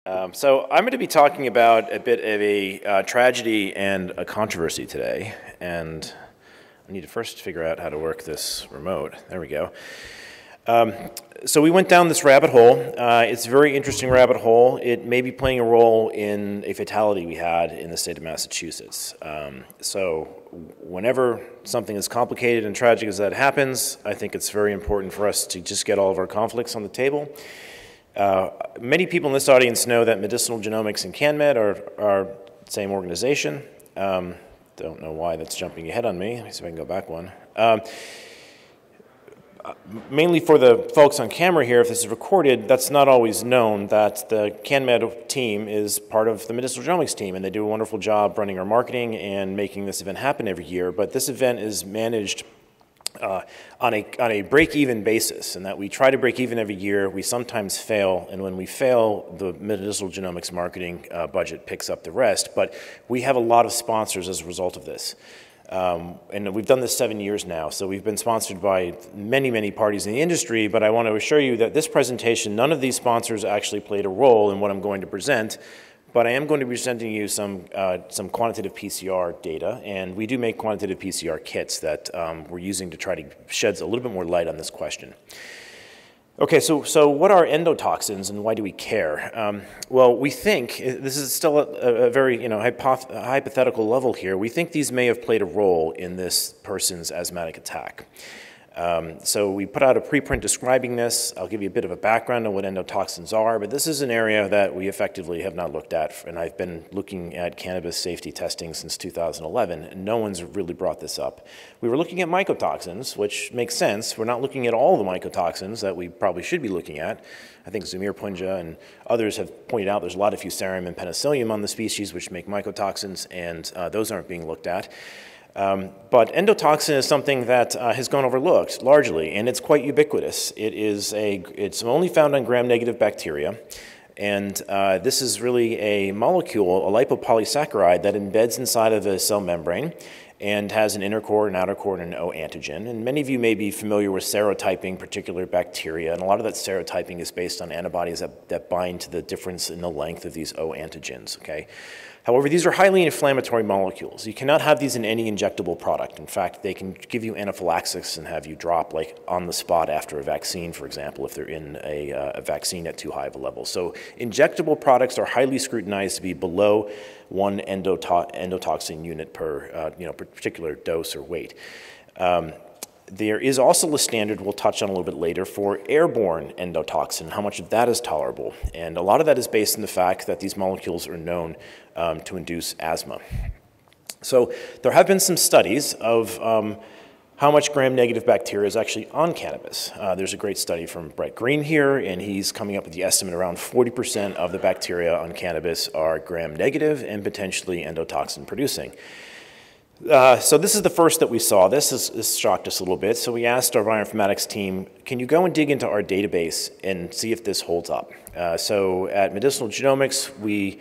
So I'm going to be talking about a bit of a tragedy and a controversy today, and I need to first figure out how to work this remote. There we go. So we went down this rabbit hole. It's a very interesting rabbit hole. It may be playing a role in a fatality we had in the state of Massachusetts. So whenever something as complicated and tragic as that happens, I think it's very important for us to just get all of our conflicts on the table. Many people in this audience know that Medicinal Genomics and CannMed are the same organization. Don't know why that's jumping ahead on me. Let me see if I can go back one. Mainly for the folks on camera here, if this is recorded, that's not always known that the CannMed team is part of the Medicinal Genomics team, and they do a wonderful job running our marketing and making this event happen every year. But this event is managed on a break-even basis, and that we try to break even every year. We sometimes fail, and when we fail, the medicinal genomics marketing budget picks up the rest. But we have a lot of sponsors as a result of this. And we've done this 7 years now, so we've been sponsored by many, many parties in the industry, but I want to assure you that this presentation, none of these sponsors actually played a role in what I'm going to present. But I am going to be presenting you some quantitative PCR data, and we do make quantitative PCR kits that we're using to try to shed a little bit more light on this question. Okay, so what are endotoxins and why do we care? Well, we think, this is still a very hypothetical level here, we think these may have played a role in this person's asthmatic attack. So we put out a preprint describing this. I'll give you a bit of a background on what endotoxins are, but this is an area that we effectively have not looked at, and I've been looking at cannabis safety testing since 2011, and no one's really brought this up. We were looking at mycotoxins, which makes sense. We're not looking at all the mycotoxins that we probably should be looking at. I think Zumir Punja and others have pointed out there's a lot of fusarium and penicillium on the species which make mycotoxins, and those aren't being looked at. But endotoxin is something that has gone overlooked largely, and it's quite ubiquitous. It's only found on gram-negative bacteria, and this is really a molecule, a lipopolysaccharide that embeds inside of a cell membrane and has an inner core, an outer core, and an O antigen. And many of you may be familiar with serotyping particular bacteria, and a lot of that serotyping is based on antibodies that bind to the difference in the length of these O antigens, okay? However, these are highly inflammatory molecules. You cannot have these in any injectable product. In fact, they can give you anaphylaxis and have you drop like on the spot after a vaccine, for example, if they're in a vaccine at too high of a level. So injectable products are highly scrutinized to be below 1 endotoxin unit per particular dose or weight. There is also a standard we'll touch on a little bit later for airborne endotoxin, how much of that is tolerable. And a lot of that is based on the fact that these molecules are known to induce asthma. So there have been some studies of how much gram-negative bacteria is actually on cannabis. There's a great study from Brett Green here, and he's coming up with the estimate around 40% of the bacteria on cannabis are gram-negative and potentially endotoxin producing. So this is the first that we saw. This shocked us a little bit. So we asked our bioinformatics team, can you go and dig into our database and see if this holds up? So at Medicinal Genomics,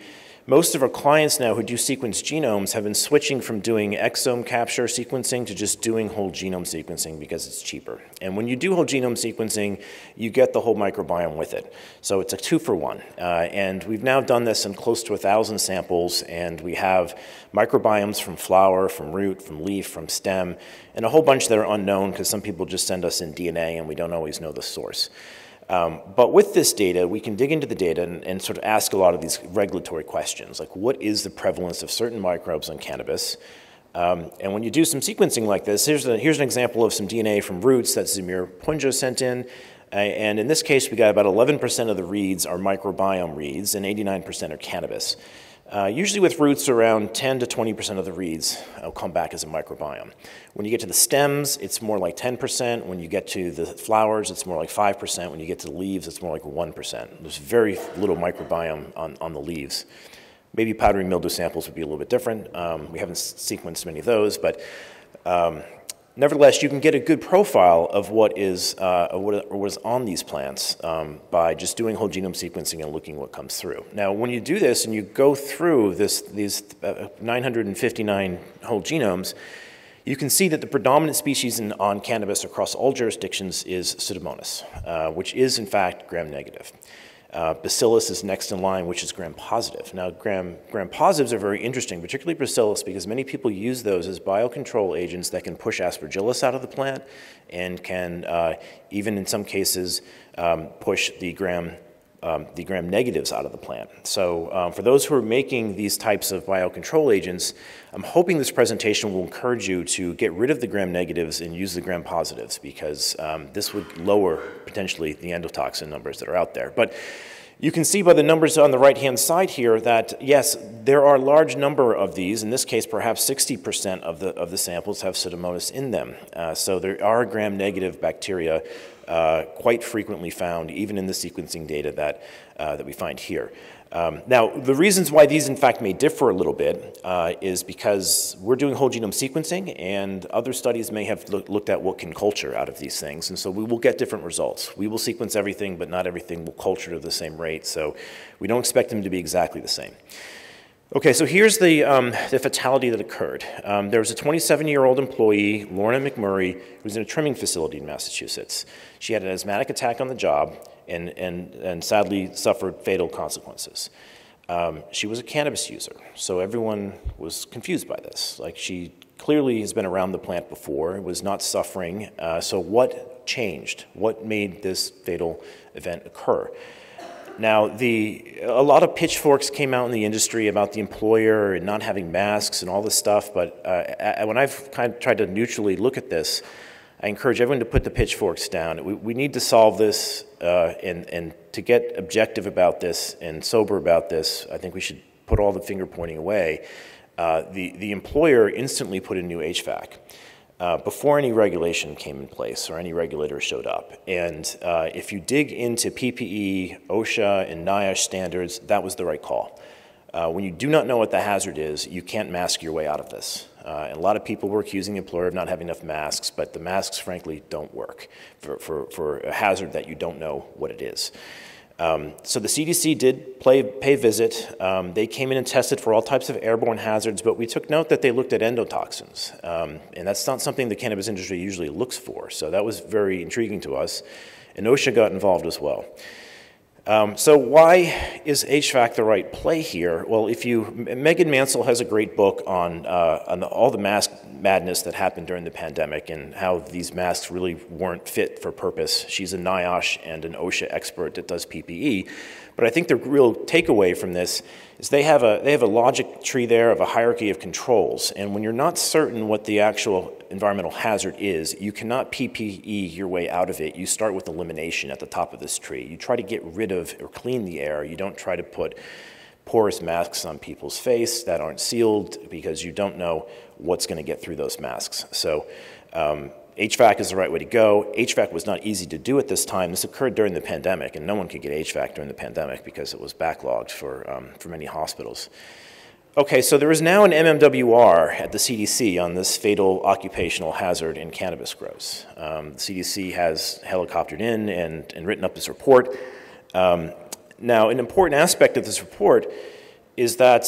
most of our clients now who do sequence genomes have been switching from doing exome capture sequencing to just doing whole genome sequencing because it's cheaper. And when you do whole genome sequencing, you get the whole microbiome with it. So it's a 2-for-1. And we've now done this in close to 1,000 samples, and we have microbiomes from flower, from root, from leaf, from stem, and a whole bunch that are unknown because some people just send us in DNA and we don't always know the source. But with this data, we can dig into the data and sort of ask a lot of these regulatory questions, like what is the prevalence of certain microbes on cannabis? And when you do some sequencing like this, here's an example of some DNA from roots that Zumir Punja sent in. And in this case, we got about 11% of the reads are microbiome reads, and 89% are cannabis. Usually with roots, around 10 to 20% of the reads will come back as a microbiome. When you get to the stems, it's more like 10%. When you get to the flowers, it's more like 5%. When you get to the leaves, it's more like 1%. There's very little microbiome on the leaves. Maybe powdery mildew samples would be a little bit different. We haven't sequenced many of those, but nevertheless, you can get a good profile of what is on these plants by just doing whole genome sequencing and looking what comes through. Now, when you do this and you go through these 959 whole genomes, you can see that the predominant species on cannabis across all jurisdictions is Pseudomonas, which is in fact gram-negative. Bacillus is next in line, which is gram-positive. Now, gram-positives are very interesting, particularly Bacillus, because many people use those as biocontrol agents that can push Aspergillus out of the plant and can, even in some cases, push the gram-negatives out of the plant. So for those who are making these types of biocontrol agents, I'm hoping this presentation will encourage you to get rid of the gram-negatives and use the gram-positives, because this would lower potentially the endotoxin numbers that are out there. But you can see by the numbers on the right-hand side here that, yes, there are a large number of these. In this case, perhaps 60% of the samples have Pseudomonas in them. So there are gram-negative bacteria quite frequently found, even in the sequencing data that we find here. Now, the reasons why these, in fact, may differ a little bit is because we're doing whole genome sequencing, and other studies may have looked at what can culture out of these things, and so we will get different results. We will sequence everything, but not everything will culture at the same rate, so we don't expect them to be exactly the same. Okay, so here's the fatality that occurred. There was a 27-year-old employee, Lorna McMurray, who was in a trimming facility in Massachusetts. She had an asthmatic attack on the job and sadly suffered fatal consequences. She was a cannabis user, so everyone was confused by this. Like, she clearly has been around the plant before, was not suffering, so what changed? What made this fatal event occur? Now, a lot of pitchforks came out in the industry about the employer and not having masks and all this stuff, but when I've kind of tried to neutrally look at this, I encourage everyone to put the pitchforks down. We need to solve this, and to get objective about this and sober about this, I think we should put all the finger pointing away. The employer instantly put in new HVAC. Before any regulation came in place or any regulator showed up. And if you dig into PPE, OSHA, and NIOSH standards, that was the right call. When you do not know what the hazard is, you can't mask your way out of this. And a lot of people were accusing the employer of not having enough masks, but the masks, frankly, don't work for a hazard that you don't know what it is. So the CDC did pay a visit. They came in and tested for all types of airborne hazards, but we took note that they looked at endotoxins. And that's not something the cannabis industry usually looks for. So that was very intriguing to us. And OSHA got involved as well. So why is HVAC the right play here? Well, Megan Mansell has a great book on all the mask madness that happened during the pandemic and how these masks really weren't fit for purpose. She's a NIOSH and an OSHA expert that does PPE. But I think the real takeaway from this is they have a logic tree there of a hierarchy of controls. And when you're not certain what the actual environmental hazard is, you cannot PPE your way out of it. You start with elimination at the top of this tree. You try to get rid of or clean the air. You don't try to put porous masks on people's face that aren't sealed because you don't know what's going to get through those masks. So HVAC is the right way to go. HVAC was not easy to do at this time. This occurred during the pandemic, and no one could get HVAC during the pandemic because it was backlogged for many hospitals. Okay, so there is now an MMWR at the CDC on this fatal occupational hazard in cannabis grows. The CDC has helicoptered in and written up this report. Now, an important aspect of this report is that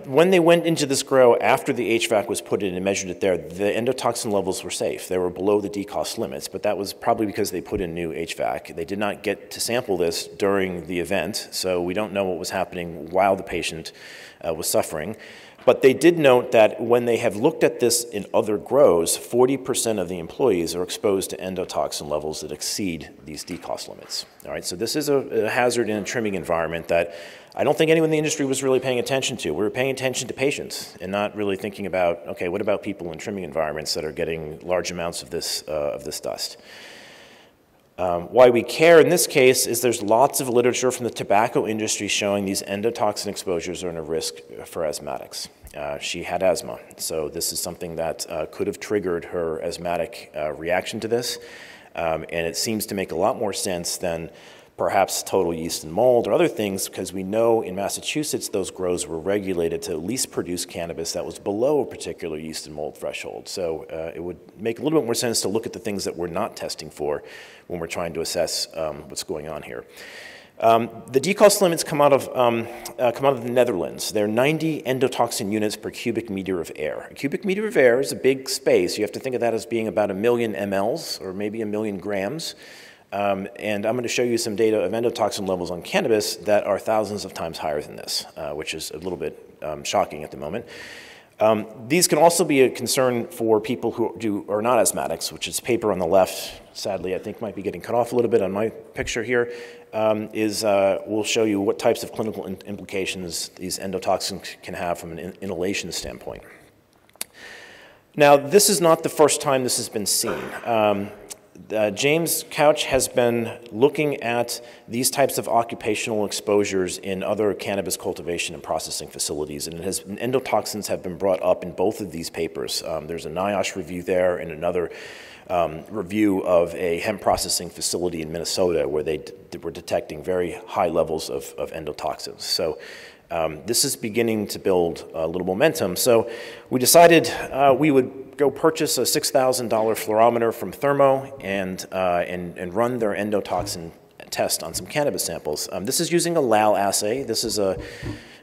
when they went into this grow after the HVAC was put in and measured it there, the endotoxin levels were safe. They were below the DCOS limits, but that was probably because they put in new HVAC. They did not get to sample this during the event, so we don't know what was happening while the patient was suffering. But they did note that when they have looked at this in other grows, 40% of the employees are exposed to endotoxin levels that exceed these DCOS limits. All right, so this is a hazard in a trimming environment that I don't think anyone in the industry was really paying attention to. We were paying attention to patients and not really thinking about, okay, what about people in trimming environments that are getting large amounts of this dust? Why we care in this case is there's lots of literature from the tobacco industry showing these endotoxin exposures are in a risk for asthmatics. She had asthma, so this is something that could have triggered her asthmatic reaction to this, and it seems to make a lot more sense than perhaps total yeast and mold or other things, because we know in Massachusetts those grows were regulated to at least produce cannabis that was below a particular yeast and mold threshold. So it would make a little bit more sense to look at the things that we're not testing for when we're trying to assess what's going on here. The DCOS limits come out of the Netherlands. They're 90 endotoxin units per cubic meter of air. A cubic meter of air is a big space. You have to think of that as being about 1 million mLs or maybe 1 million grams. And I'm going to show you some data of endotoxin levels on cannabis that are thousands of times higher than this, which is a little bit shocking at the moment. These can also be a concern for people who are not asthmatics, which is paper on the left, sadly I think might be getting cut off a little bit on my picture here, will show you what types of clinical implications these endotoxins can have from an inhalation standpoint. Now, this is not the first time this has been seen. James Couch has been looking at these types of occupational exposures in other cannabis cultivation and processing facilities, and endotoxins have been brought up in both of these papers. There's a NIOSH review there and another review of a hemp processing facility in Minnesota where they were detecting very high levels of endotoxins. So this is beginning to build a little momentum. So we decided we would go purchase a $6,000 fluorometer from Thermo and run their endotoxin test on some cannabis samples. This is using a LAL assay. This is an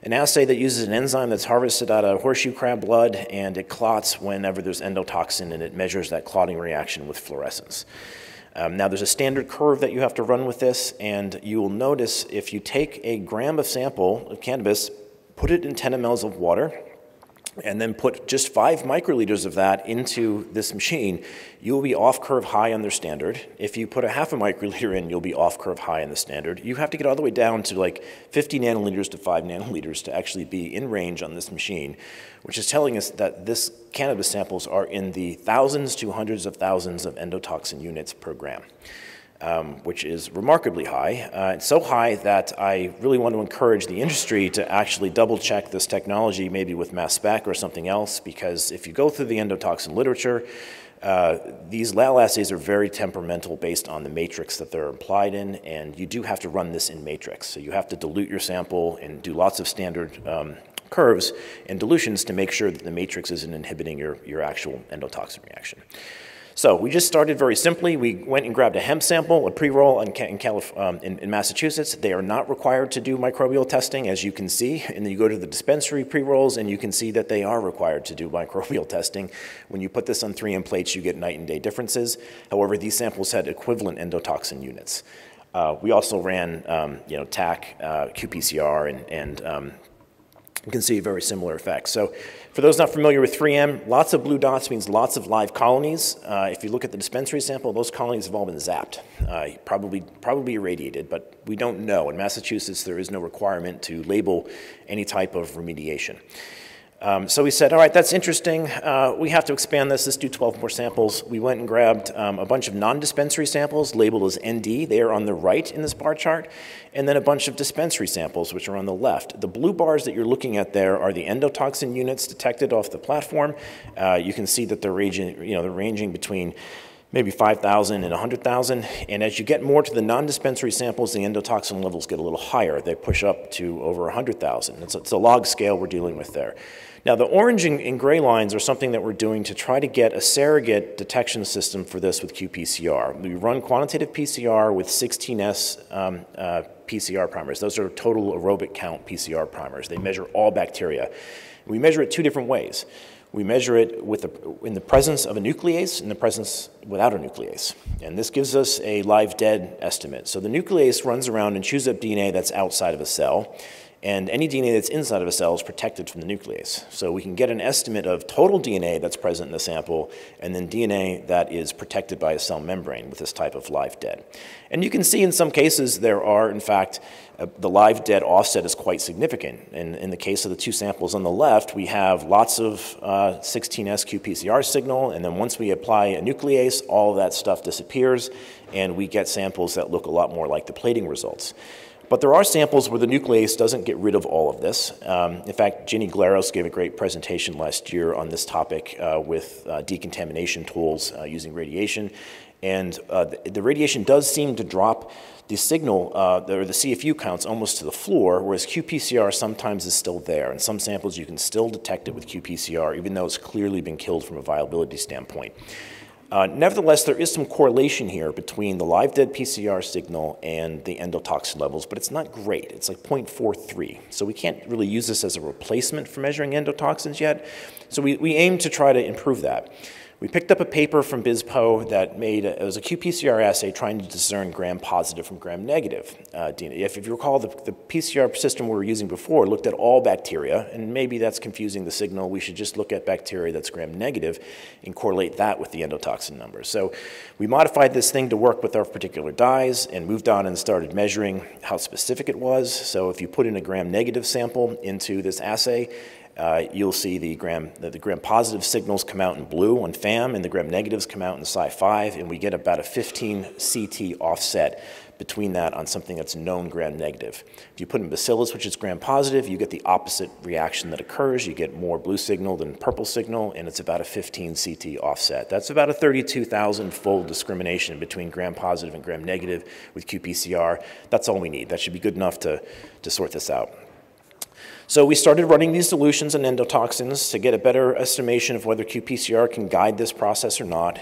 assay that uses an enzyme that's harvested out of horseshoe crab blood, and it clots whenever there's endotoxin, and it measures that clotting reaction with fluorescence. Now, there's a standard curve that you have to run with this, and you will notice if you take a gram of sample of cannabis, put it in 10 mLs of water, and then put just 5 microliters of that into this machine, you will be off-curve high on their standard. If you put a half a microliter in, you'll be off-curve high on the standard. You have to get all the way down to like 50 nanoliters to 5 nanoliters to actually be in range on this machine, which is telling us that this cannabis samples are in the thousands to hundreds of thousands of endotoxin units per gram. Which is remarkably high. It's so high that I really want to encourage the industry to actually double-check this technology, maybe with mass spec or something else, because if you go through the endotoxin literature, these LAL assays are very temperamental based on the matrix that they're applied in, and you do have to run this in matrix. So you have to dilute your sample and do lots of standard curves and dilutions to make sure that the matrix isn't inhibiting your actual endotoxin reaction. So we just started very simply. We went and grabbed a hemp sample, a pre-roll in Massachusetts. They are not required to do microbial testing, as you can see. And then you go to the dispensary pre-rolls, and you can see that they are required to do microbial testing. When you put this on 3M plates, you get night and day differences. However, these samples had equivalent endotoxin units. We also ran TAC, qPCR, and you can see very similar effects. So for those not familiar with 3M, lots of blue dots means lots of live colonies. If you look at the dispensary sample, those colonies have all been zapped, probably irradiated, but we don't know. In Massachusetts, there is no requirement to label any type of remediation. So we said, all right, that's interesting. We have to expand this. Let's do 12 more samples. We went and grabbed a bunch of non-dispensary samples labeled as ND. They are on the right in this bar chart. And then a bunch of dispensary samples, which are on the left. The blue bars that you're looking at there are the endotoxin units detected off the platform. You can see that they're ranging between maybe 5,000 and 100,000. And as you get more to the non-dispensary samples, the endotoxin levels get a little higher. They push up to over 100,000. It's a log scale we're dealing with there. Now, the orange and gray lines are something that we're doing to try to get a surrogate detection system for this with qPCR. We run quantitative PCR with 16S PCR primers. Those are Total Aerobic Count PCR primers. They measure all bacteria. We measure it 2 different ways. We measure it in the presence of a nuclease and the presence without a nuclease. And this gives us a live dead estimate. So the nuclease runs around and chews up DNA that's outside of a cell, and any DNA that's inside of a cell is protected from the nuclease. So we can get an estimate of total DNA that's present in the sample, and then DNA that is protected by a cell membrane with this type of live dead. And you can see in some cases there are, in fact, the live dead offset is quite significant. And in the case of the 2 samples on the left, we have lots of 16S qPCR signal, and then once we apply a nuclease, all of that stuff disappears, and we get samples that look a lot more like the plating results. But there are samples where the nuclease doesn't get rid of all of this. In fact, Ginny Glaros gave a great presentation last year on this topic with decontamination tools using radiation. And the radiation does seem to drop the signal, or the CFU counts almost to the floor, whereas qPCR sometimes is still there. In some samples, you can still detect it with qPCR, even though it's clearly been killed from a viability standpoint. Nevertheless, there is some correlation here between the live dead PCR signal and the endotoxin levels, but it's not great. It's like 0.43. So we can't really use this as a replacement for measuring endotoxins yet. So we aim to try to improve that. We picked up a paper from BizPo that it was a qPCR assay trying to discern gram-positive from gram-negative DNA. If you recall, the PCR system we were using before looked at all bacteria, and maybe that's confusing the signal. We should just look at bacteria that's gram-negative and correlate that with the endotoxin numbers. So we modified this thing to work with our particular dyes and moved on and started measuring how specific it was. So if you put in a gram-negative sample into this assay, you'll see the gram-positive signals come out in blue on FAM, and the gram-negatives come out in Sci5, and we get about a 15 CT offset between that on something that's known gram-negative. If you put in Bacillus, which is gram-positive, you get the opposite reaction that occurs. You get more blue signal than purple signal, and it's about a 15 CT offset. That's about a 32,000-fold discrimination between gram-positive and gram-negative with qPCR. That's all we need. That should be good enough to sort this out. So we started running these solutions and endotoxins to get a better estimation of whether qPCR can guide this process or not.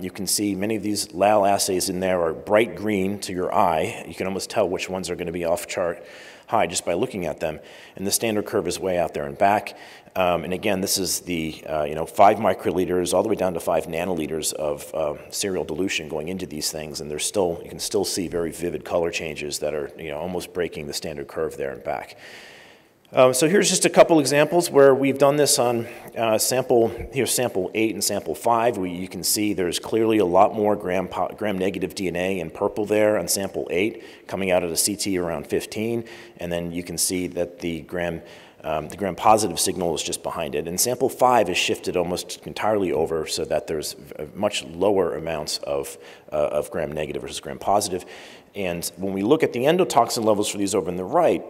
You can see many of these LAL assays in there are bright green to your eye. You can almost tell which ones are going to be off-chart high just by looking at them. And the standard curve is way out there and back. And again, this is the 5 microliters all the way down to 5 nanoliters of serial dilution going into these things, and you can still see very vivid color changes that are almost breaking the standard curve there and back. So here's just a couple examples where we've done this on sample 8 and sample 5. You can see there's clearly a lot more gram-negative DNA in purple there on sample 8 coming out of the CT around 15, and then you can see that the gram-positive signal is just behind it. And sample 5 is shifted almost entirely over so that there's much lower amounts of gram-negative versus gram-positive. And when we look at the endotoxin levels for these over on the right,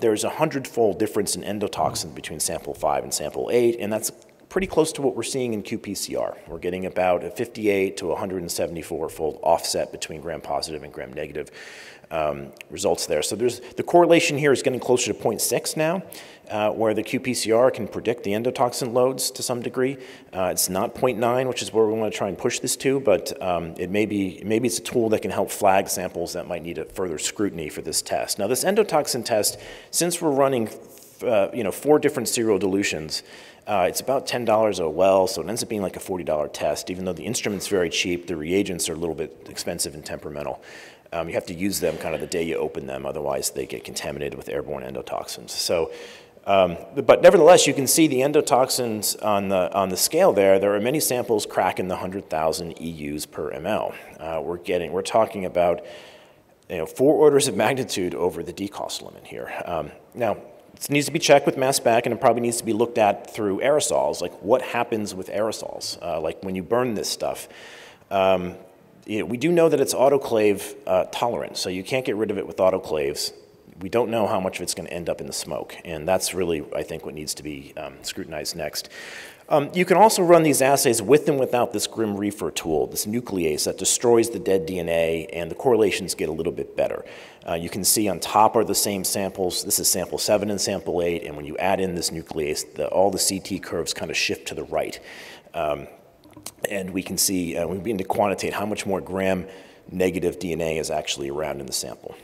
there's a 100-fold difference in endotoxin between sample 5 and sample 8, and that's pretty close to what we're seeing in qPCR. We're getting about a 58 to 174-fold offset between gram-positive and gram-negative results there. So the correlation here is getting closer to 0.6 now, where the qPCR can predict the endotoxin loads to some degree. It's not 0.9, which is where we want to try and push this to, but maybe it's a tool that can help flag samples that might need a further scrutiny for this test. Now, this endotoxin test, since we're running 4 different serial dilutions, it's about $10 a well, so it ends up being like a $40 test. Even though the instrument's very cheap, the reagents are a little bit expensive and temperamental. You have to use them kind of the day you open them, otherwise they get contaminated with airborne endotoxins. So, but nevertheless, you can see the endotoxins on the scale there. There are many samples cracking the 100,000 EUs per ml. We're talking about 4 orders of magnitude over the decost limit here. Now, it needs to be checked with mass spec, and it probably needs to be looked at through aerosols. Like, what happens with aerosols? Like when you burn this stuff. We do know that it's autoclave tolerant, so you can't get rid of it with autoclaves. We don't know how much of it's going to end up in the smoke, and that's really, I think, what needs to be scrutinized next. You can also run these assays with and without this Grim Reefer tool, this nuclease that destroys the dead DNA, and the correlations get a little bit better. You can see on top are the same samples. This is sample 7 and sample 8, and when you add in this nuclease, all the CT curves kind of shift to the right. And we can see, we begin to quantitate how much more gram-negative DNA is actually around in the sample.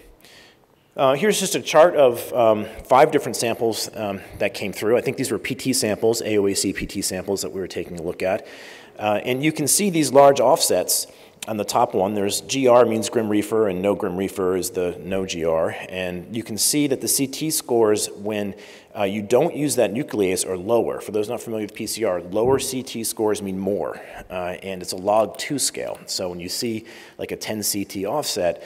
Here's just a chart of 5 different samples that came through. I think these were PT samples, AOAC PT samples that we were taking a look at. And you can see these large offsets on the top one. There's GR means Grim Reefer, and no Grim Reefer is the no GR. And you can see that the CT scores when you don't use that nuclease are lower. For those not familiar with PCR, lower CT scores mean more, and it's a log 2 scale. So when you see like a 10 CT offset,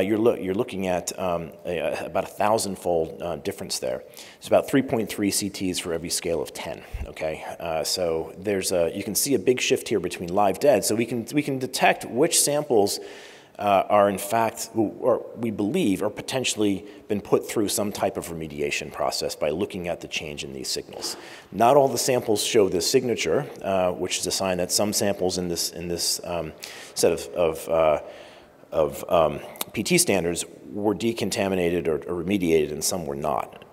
you're looking at about a 1,000-fold difference there. It's about 3.3 CTs for every scale of 10. Okay, so you can see a big shift here between live dead. So we can detect which samples are in fact, or we believe, are potentially been put through some type of remediation process by looking at the change in these signals. Not all the samples show this signature, which is a sign that some samples in this set of PT standards were decontaminated or remediated, and some were not.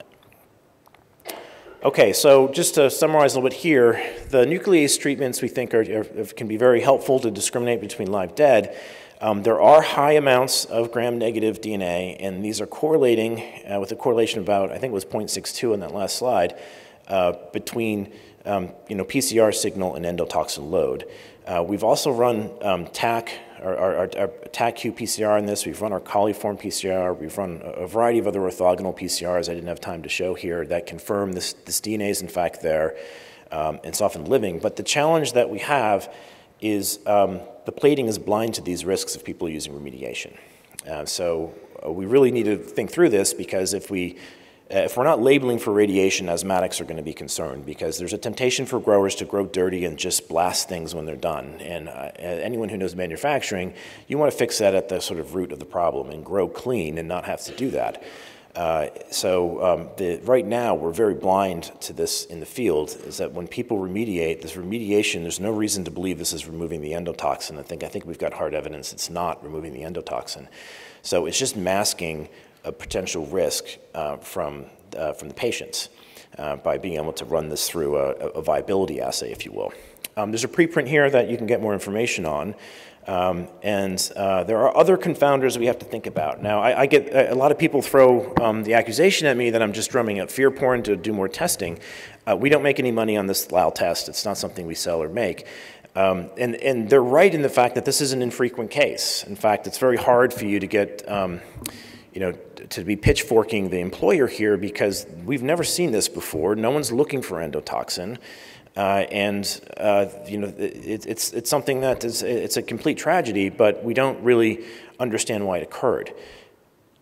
Okay, so just to summarize a little bit here, the nuclease treatments we think can be very helpful to discriminate between live dead. There are high amounts of gram-negative DNA, and these are correlating with a correlation about, I think it was 0.62 on that last slide, between PCR signal and endotoxin load. We've also run TAC, our TAC-Q PCR on this. We've run our coliform PCR. We've run a variety of other orthogonal PCRs I didn't have time to show here that confirm this DNA is in fact there. It's often living. But the challenge that we have is the plating is blind to these risks of people using remediation. So we really need to think through this, because if we're not labeling for radiation, asthmatics are going to be concerned, because there's a temptation for growers to grow dirty and just blast things when they're done. And anyone who knows manufacturing, you want to fix that at the sort of root of the problem and grow clean and not have to do that. Right now, we're very blind to this in the field, is that when people remediate, this remediation, there's no reason to believe this is removing the endotoxin. I think we've got hard evidence it's not removing the endotoxin. So it's just masking a potential risk from the patients by being able to run this through a viability assay, if you will. There's a preprint here that you can get more information on. There are other confounders we have to think about. Now, I get a lot of people throw the accusation at me that I'm just drumming up fear porn to do more testing. We don't make any money on this LAL test. It's not something we sell or make. And they're right in the fact that this is an infrequent case. In fact, it's very hard for you to get, to be pitchforking the employer here, because we've never seen this before. No one's looking for endotoxin. It's something that it's a complete tragedy, but we don't really understand why it occurred.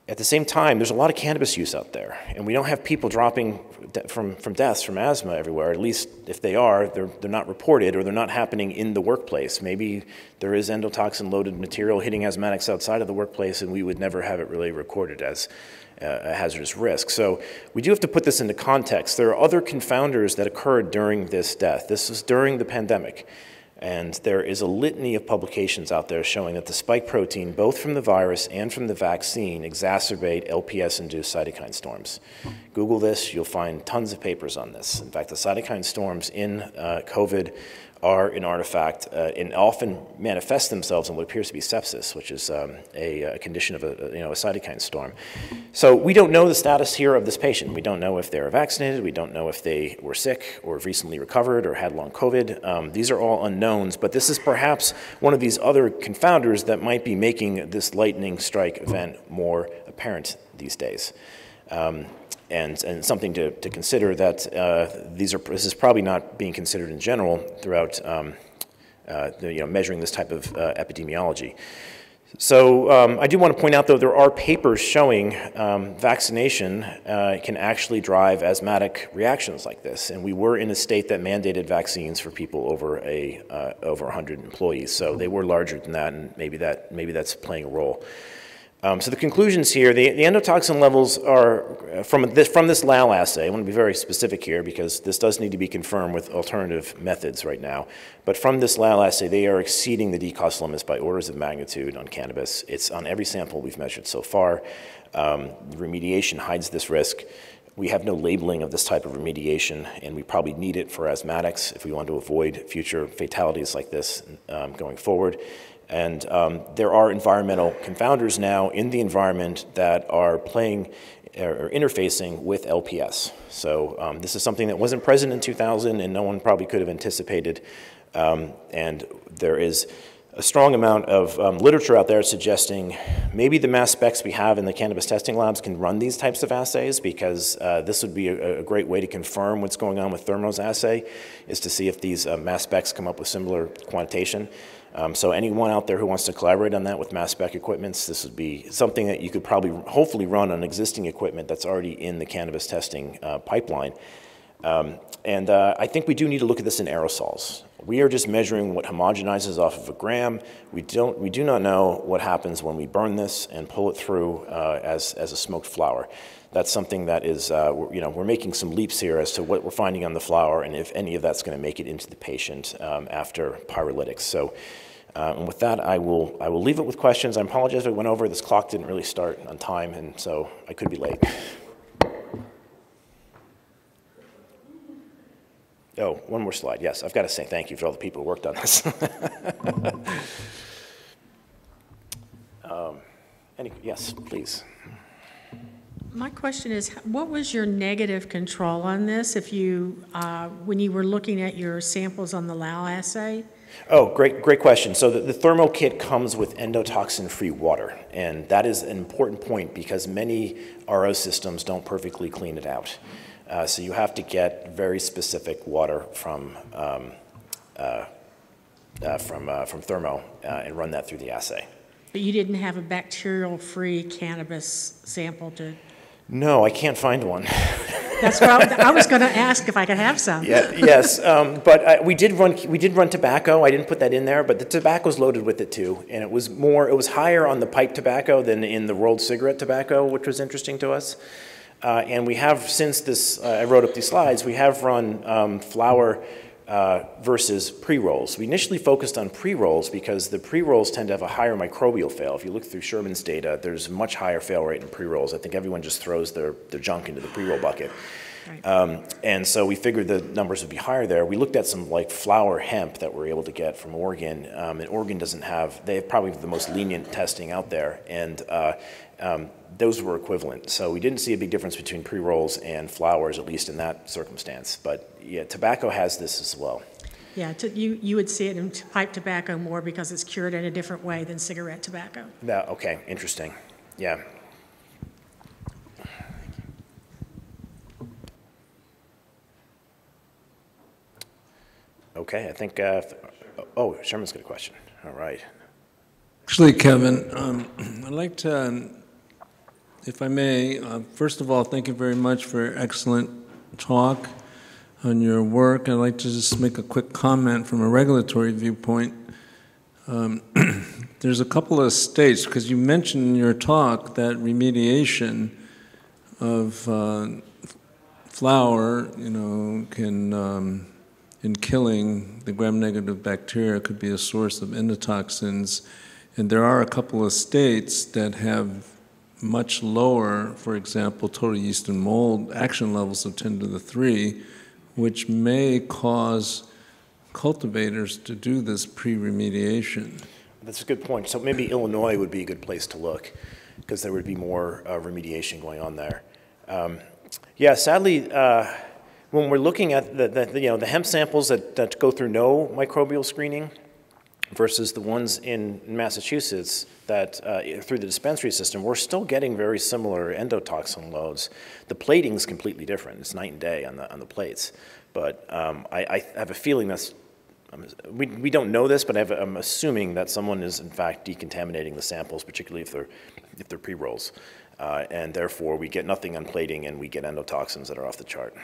At the same time, there's a lot of cannabis use out there, and we don't have people dropping from deaths from asthma everywhere. At least if they are, they're not reported, or they're not happening in the workplace. Maybe there is endotoxin-loaded material hitting asthmatics outside of the workplace, and we would never have it really recorded as a hazardous risk. So we do have to put this into context. There are other confounders that occurred during this death. This was during the pandemic. And there is a litany of publications out there showing that the spike protein, both from the virus and from the vaccine, exacerbate LPS-induced cytokine storms. Google this, you'll find tons of papers on this. In fact, the cytokine storms in COVID are an artifact and often manifest themselves in what appears to be sepsis, which is a condition of a cytokine storm. So we don't know the status here of this patient. We don't know if they're vaccinated. We don't know if they were sick or recently recovered or had long COVID. These are all unknowns, but this is perhaps one of these other confounders that might be making this lightning strike event more apparent these days. And something to consider that this is probably not being considered in general throughout measuring this type of epidemiology. So I do want to point out, though, there are papers showing vaccination can actually drive asthmatic reactions like this, and we were in a state that mandated vaccines for people over 100 employees, so they were larger than that, and maybe that's playing a role. So the conclusions here, the endotoxin levels are, from this LAL assay, I want to be very specific here because this does need to be confirmed with alternative methods right now, but from this LAL assay, they are exceeding the DCOS limits by orders of magnitude on cannabis. It's on every sample we've measured so far. Remediation hides this risk. We have no labeling of this type of remediation, and we probably need it for asthmatics if we want to avoid future fatalities like this going forward. And there are environmental confounders now in the environment that are playing or interfacing with LPS. So this is something that wasn't present in 2000 and no one probably could have anticipated. And there is a strong amount of literature out there suggesting maybe the mass specs we have in the cannabis testing labs can run these types of assays, because this would be a great way to confirm what's going on with Thermo's assay, is to see if these mass specs come up with similar quantitation. So anyone out there who wants to collaborate on that with mass spec equipments, this would be something that you could probably hopefully run on existing equipment that's already in the cannabis testing pipeline. I think we do need to look at this in aerosols. We are just measuring what homogenizes off of a gram. We do not know what happens when we burn this and pull it through as a smoked flower. That's something that is, we're making some leaps here as to what we're finding on the flower and if any of that's going to make it into the patient after pyrolytics. So, and with that, I will leave it with questions. I apologize if I went over. This clock didn't really start on time, and so I could be late. Oh, one more slide. Yes, I've got to say thank you for all the people who worked on this. Yes, please. My question is, what was your negative control on this if you, when you were looking at your samples on the LAL assay? Oh, great question. So the thermo kit comes with endotoxin-free water, and that is an important point because many RO systems don't perfectly clean it out. So you have to get very specific water from thermo and run that through the assay. But you didn't have a bacterial-free cannabis sample to... No, I can't find one. That's what I was going to ask if I could have some. Yeah, yes, but we did run tobacco. I didn't put that in there, but the tobacco's loaded with it too, and it was higher on the pipe tobacco than in the rolled cigarette tobacco, which was interesting to us. And we have, since this, I wrote up these slides, we have run flower versus pre-rolls. We initially focused on pre-rolls because the pre-rolls tend to have a higher microbial fail. If you look through Sherman's data, there's a much higher fail rate in pre-rolls. I think everyone just throws their junk into the pre-roll bucket. Right. And so we figured the numbers would be higher there. We looked at some like flower hemp that we're able to get from Oregon, and Oregon doesn't have, they have probably the most lenient testing out there, and those were equivalent. So we didn't see a big difference between pre-rolls and flowers, at least in that circumstance. But yeah, tobacco has this as well. Yeah, you would see it in pipe tobacco more because it's cured in a different way than cigarette tobacco. Okay, interesting. Yeah. Okay, I think, oh, Sherman's got a question. All right. Actually, Kevin, I'd like to, if I may, first of all, thank you very much for excellent talk on your work. I'd like to just make a quick comment from a regulatory viewpoint. There's a couple of states, because you mentioned in your talk that remediation of flour, can in killing the gram-negative bacteria could be a source of endotoxins. And there are a couple of states that have much lower, for example, total yeast and mold action levels of 10 to the 3, which may cause cultivators to do this pre-remediation. That's a good point. So maybe Illinois would be a good place to look because there would be more remediation going on there. Yeah, sadly, when we're looking at the hemp samples that go through no microbial screening versus the ones in Massachusetts that through the dispensary system, we're still getting very similar endotoxin loads. The plating is completely different. It's night and day on the plates. But I have a feeling that's, we don't know this, but I'm assuming that someone is in fact decontaminating the samples, particularly if they're pre-rolls. And therefore we get nothing on plating and we get endotoxins that are off the chart.